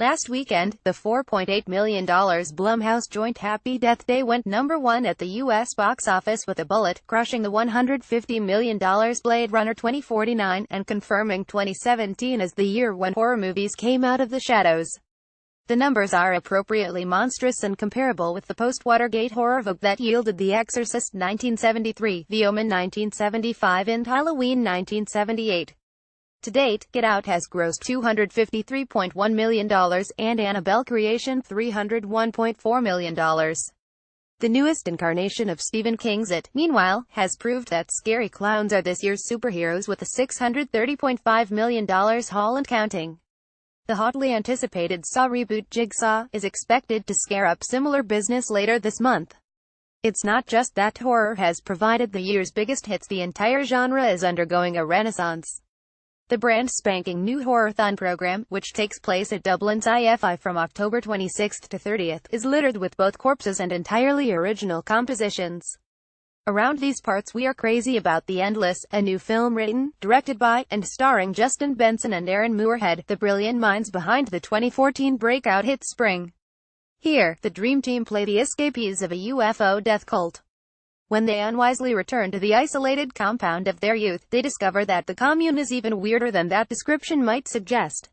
Last weekend, the $4.8 million Blumhouse joint Happy Death Day went #1 at the U.S. box office with a bullet, crushing the $150 million Blade Runner 2049, and confirming 2017 as the year when horror movies came out of the shadows. The numbers are appropriately monstrous and comparable with the post-Watergate horror vogue that yielded The Exorcist 1973, The Omen 1975 and Halloween 1978. To date, Get Out has grossed $253.1 million, and Annabelle Creation $301.4 million. The newest incarnation of Stephen King's It, meanwhile, has proved that scary clowns are this year's superheroes with a $630.5 million haul and counting. The hotly anticipated Saw reboot Jigsaw is expected to scare up similar business later this month. It's not just that horror has provided the year's biggest hits, the entire genre is undergoing a renaissance. The brand spanking new Horrorthon program, which takes place at Dublin's IFI from October 26th to 30th, is littered with both corpses and entirely original compositions. Around these parts we are crazy about The Endless, a new film written, directed by, and starring Justin Benson and Aaron Moorhead, the brilliant minds behind the 2014 breakout hit Spring. Here, the Dream Team play the escapees of a UFO death cult. When they unwisely return to the isolated compound of their youth, they discover that the commune is even weirder than that description might suggest.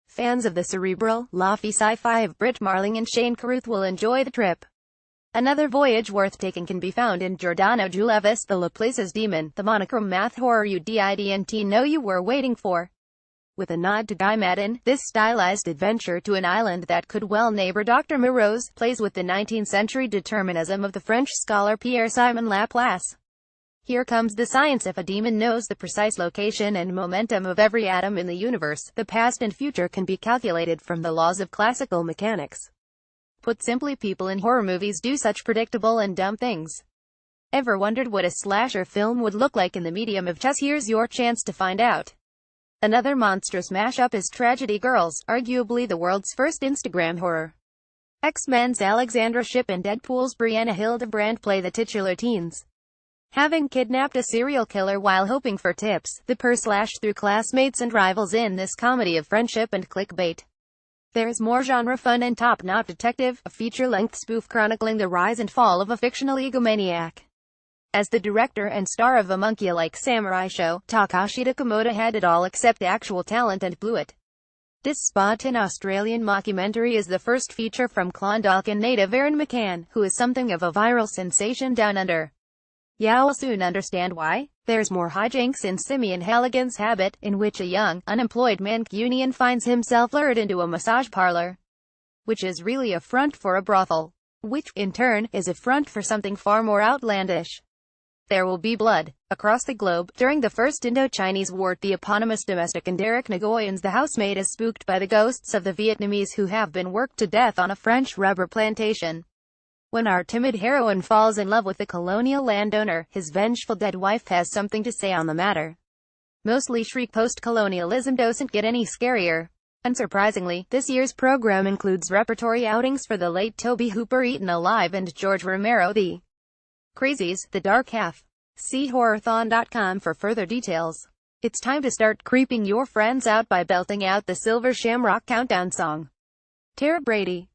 Fans of the cerebral, lofty sci-fi of Brit Marling and Shane Carruth will enjoy the trip. Another voyage worth taking can be found in Giordano Giulevis, The Laplace's Demon, the monochrome math horror you didn't know you were waiting for. With a nod to Guy Maddin, this stylized adventure to an island that could well neighbor Dr. Moreau's, plays with the 19th-century determinism of the French scholar Pierre-Simon Laplace. Here comes the science. If a demon knows the precise location and momentum of every atom in the universe, the past and future can be calculated from the laws of classical mechanics. Put simply, people in horror movies do such predictable and dumb things. Ever wondered what a slasher film would look like in the medium of chess? Here's your chance to find out. Another monstrous mashup is Tragedy Girls, arguably the world's first Instagram horror. X-Men's Alexandra Shipp and Deadpool's Brianna Hildebrand play the titular teens. Having kidnapped a serial killer while hoping for tips, the pair slash through classmates and rivals in this comedy of friendship and clickbait. There's more genre fun and Top Knot Detective, a feature-length spoof chronicling the rise and fall of a fictional egomaniac. As the director and star of a monkey-like samurai show, Takashi Takemoto had it all except actual talent and blew it. This spot-in Australian mockumentary is the first feature from Clondalkin native Aaron McCann, who is something of a viral sensation down under. You'll soon understand why. There's more hijinks in Simeon Halligan's Habit, in which a young, unemployed Mancunian finds himself lured into a massage parlor, which is really a front for a brothel, which, in turn, is a front for something far more outlandish. There will be blood. Across the globe, during the First Indo-Chinese War, the eponymous domestic and Derek Nguyen's The Housemaid is spooked by the ghosts of the Vietnamese who have been worked to death on a French rubber plantation. When our timid heroine falls in love with the colonial landowner, his vengeful dead wife has something to say on the matter. Mostly shriek. Post-colonialism doesn't get any scarier. Unsurprisingly, this year's program includes repertory outings for the late Tobe Hooper, Eaten Alive, and George Romero, The Crazies, The Dark Half. See Horrorthon.com for further details. It's time to start creeping your friends out by belting out the Silver Shamrock Countdown song. Tara Brady.